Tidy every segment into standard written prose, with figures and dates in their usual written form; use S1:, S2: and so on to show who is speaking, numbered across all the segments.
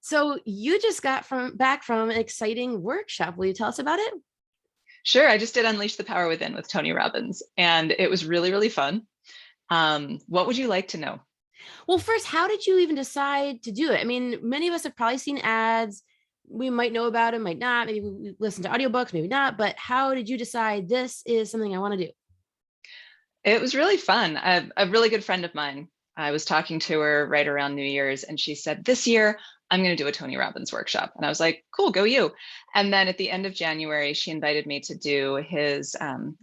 S1: So you just got back from an exciting workshop. Will you tell us about it?
S2: Sure. I just did Unleash the Power Within with Tony Robbins, and it was really, really fun. What would you like to know?
S1: Well, first, how did you even decide to do it? I mean, many of us have probably seen ads. We might know about it, might not. Maybe we listen to audiobooks, maybe not. But how did you decide this is something I want to do?
S2: It was really fun. A really good friend of mine, I was talking to her right around New Year's, and she said, "This year, I'm going to do a Tony Robbins workshop." And I was like, "Cool, go you." And then at the end of January, she invited me to do it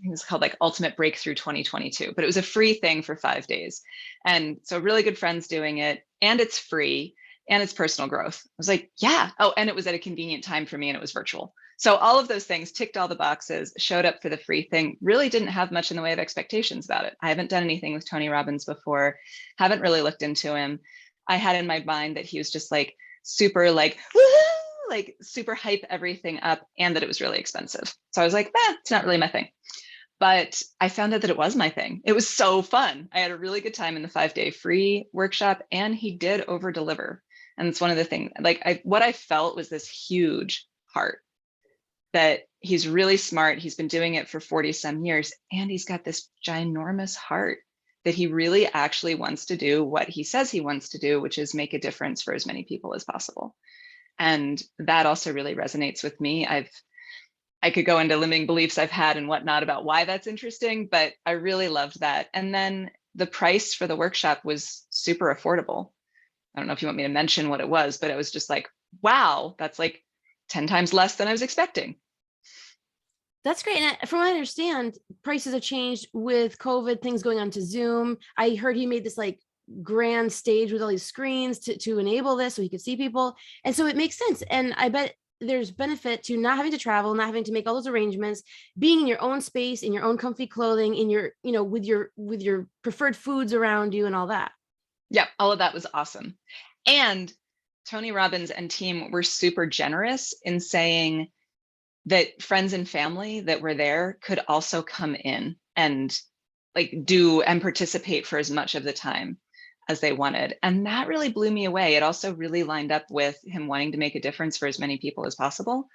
S2: was called like Ultimate Breakthrough 2022, but it was a free thing for 5 days. And so, really good friends doing it, and it's free, and it's personal growth. I was like, yeah. Oh, and it was at a convenient time for me, and it was virtual. So all of those things ticked all the boxes, showed up for the free thing, really didn't have much in the way of expectations about it. I haven't done anything with Tony Robbins before, haven't really looked into him. I had in my mind that he was just like super like, woohoo, like super hype everything up, and that it was really expensive. So I was like, it's not really my thing. But I found out that it was my thing. It was so fun. I had a really good time in the 5 day free workshop, and he did over deliver. And it's one of the things, like what I felt was this huge heart, that he's really smart. He's been doing it for 40 some years, and he's got this ginormous heart that he really actually wants to do what he says he wants to do, which is make a difference for as many people as possible. And that also really resonates with me. I could go into limiting beliefs I've had and whatnot about why that's interesting, but I really loved that. And then the price for the workshop was super affordable. I don't know if you want me to mention what it was, but it was just like, wow, that's like 10 times less than I was expecting.
S1: That's great. And from what I understand, prices have changed with COVID, things going on to Zoom. I heard he made this like grand stage with all these screens to enable this so he could see people. And so it makes sense. And I bet there's benefit to not having to travel, not having to make all those arrangements, being in your own space, in your own comfy clothing, in your, with your preferred foods around you and all that.
S2: Yeah, all of that was awesome. And Tony Robbins and team were super generous in saying that friends and family that were there could also come in and like do and participate for as much of the time as they wanted. And that really blew me away. It also really lined up with him wanting to make a difference for as many people as possible.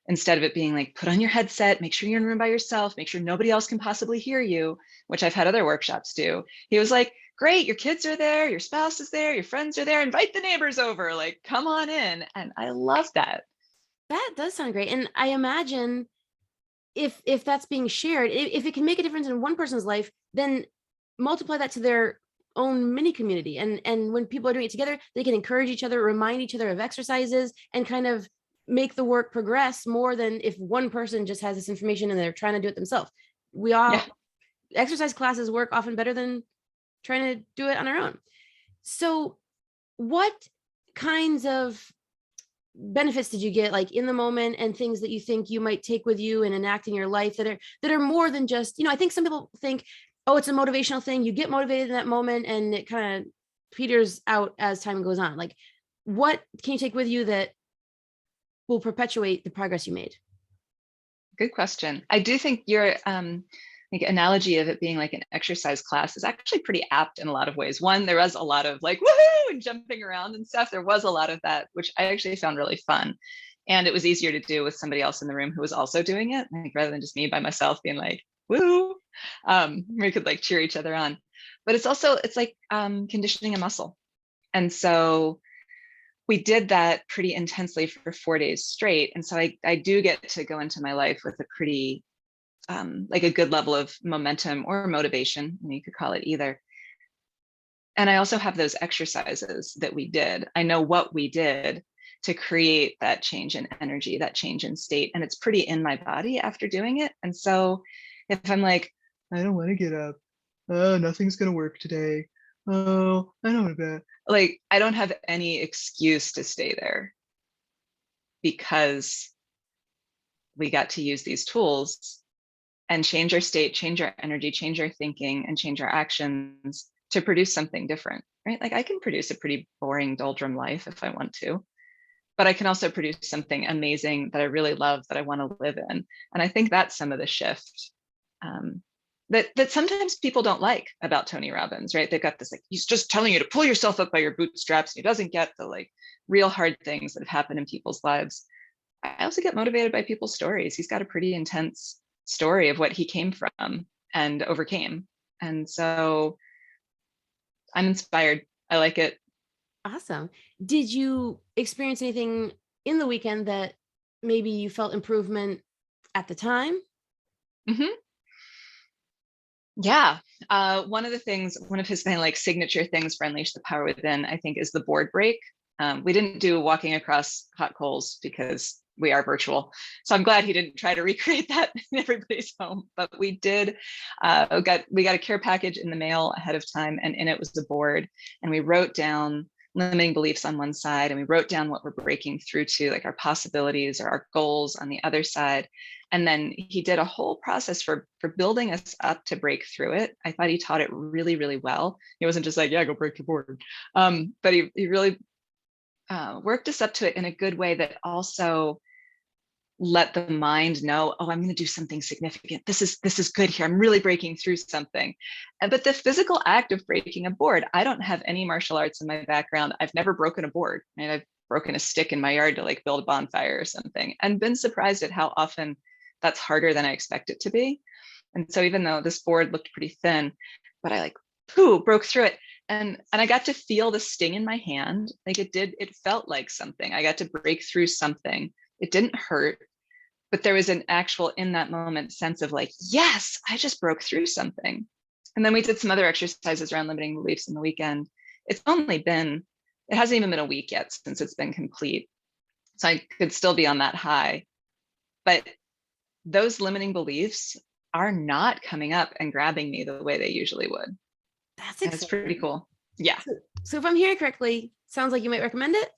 S2: Instead of it being like, put on your headset, make sure you're in a room by yourself, make sure nobody else can possibly hear you, which I've had other workshops do. He was like, great, your kids are there, your spouse is there, your friends are there, invite the neighbors over, like, come on in. And I love that.
S1: That does sound great. And I imagine if that's being shared, if it can make a difference in one person's life, then multiply that to their own mini community. And when people are doing it together, they can encourage each other, remind each other of exercises, and kind of make the work progress more than if one person just has this information and they're trying to do it themselves. We
S2: Yeah.
S1: all exercise classes work often better than trying to do it on our own. So what kinds of benefits did you get like in the moment, and things that you think you might take with you and enact in your life that are more than just, I think some people think, oh, it's a motivational thing, you get motivated in that moment and it kind of peters out as time goes on. Like, what can you take with you that will perpetuate the progress you made?
S2: Good question. I do think your like analogy of it being like an exercise class is actually pretty apt in a lot of ways. One, there was a lot of like woohoo and jumping around and stuff. There was a lot of that, which I actually found really fun. And it was easier to do with somebody else in the room who was also doing it, like rather than just me by myself being like, woo. We could like cheer each other on. But it's like conditioning a muscle. And so we did that pretty intensely for 4 days straight. And so I do get to go into my life with a pretty, like a good level of momentum or motivation, you could call it either. And I also have those exercises that we did. I know what we did to create that change in energy, that change in state. And it's pretty in my body after doing it. And so if I'm like, I don't want to get up, oh, nothing's going to work today, oh, I don't want to, like, I don't have any excuse to stay there because we got to use these tools and change our state, change our energy, change our thinking, and change our actions to produce something different, right? Like I can produce a pretty boring doldrum life if I want to, but I can also produce something amazing that I really love, that I want to live in. And I think that's some of the shift that sometimes people don't like about Tony Robbins, right? They've got this like, he's just telling you to pull yourself up by your bootstraps. He doesn't get the like real hard things that have happened in people's lives. I also get motivated by people's stories. He's got a pretty intense story of what he came from and overcame. And so I'm inspired. I like it.
S1: Awesome. Did you experience anything in the weekend that maybe you felt improvement at the time?
S2: Mm-hmm. Yeah. One of his kind of like signature things for Unleash the Power Within, I think, is the board break. We didn't do walking across hot coals because we are virtual. So I'm glad he didn't try to recreate that in everybody's home. But we did, we got a care package in the mail ahead of time, and in it was the board. And we wrote down limiting beliefs on one side, and we wrote down what we're breaking through to, like our possibilities or our goals on the other side. And then he did a whole process for building us up to break through it. I thought he taught it really, really well. He wasn't just like, yeah, go break your board. But he really worked us up to it in a good way that also let the mind know, oh, I'm going to do something significant. This is good here. I'm really breaking through something. But the physical act of breaking a board, I don't have any martial arts in my background. I've never broken a board. I mean, I've broken a stick in my yard to like build a bonfire or something, and been surprised at how often that's harder than I expect it to be. And so even though this board looked pretty thin, but I like, broke through it. And I got to feel the sting in my hand. Like it felt like something. I got to break through something. It didn't hurt, but there was an actual in that moment sense of like, yes, I just broke through something. And then we did some other exercises around limiting beliefs in the weekend. It hasn't even been a week yet since it's been complete. So I could still be on that high. But those limiting beliefs are not coming up and grabbing me the way they usually would.
S1: That's
S2: And it's pretty
S1: exciting.
S2: cool. Yeah.
S1: So if I'm hearing correctly, sounds like you might recommend it.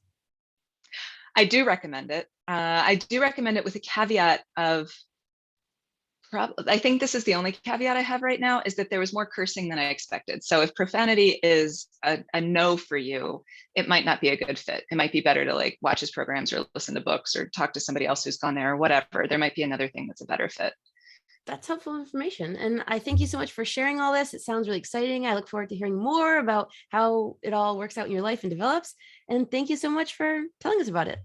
S2: I do recommend it. I do recommend it with a caveat of, I think this is the only caveat I have right now, is that there was more cursing than I expected. So if profanity is a no for you, it might not be a good fit. It might be better to like watch his programs or listen to books or talk to somebody else who's gone there or whatever. There might be another thing that's a better fit.
S1: That's helpful information. And I thank you so much for sharing all this. It sounds really exciting. I look forward to hearing more about how it all works out in your life and develops. And thank you so much for telling us about it.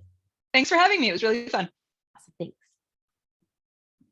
S2: Thanks for having me. It was really fun.
S1: Awesome. Thanks.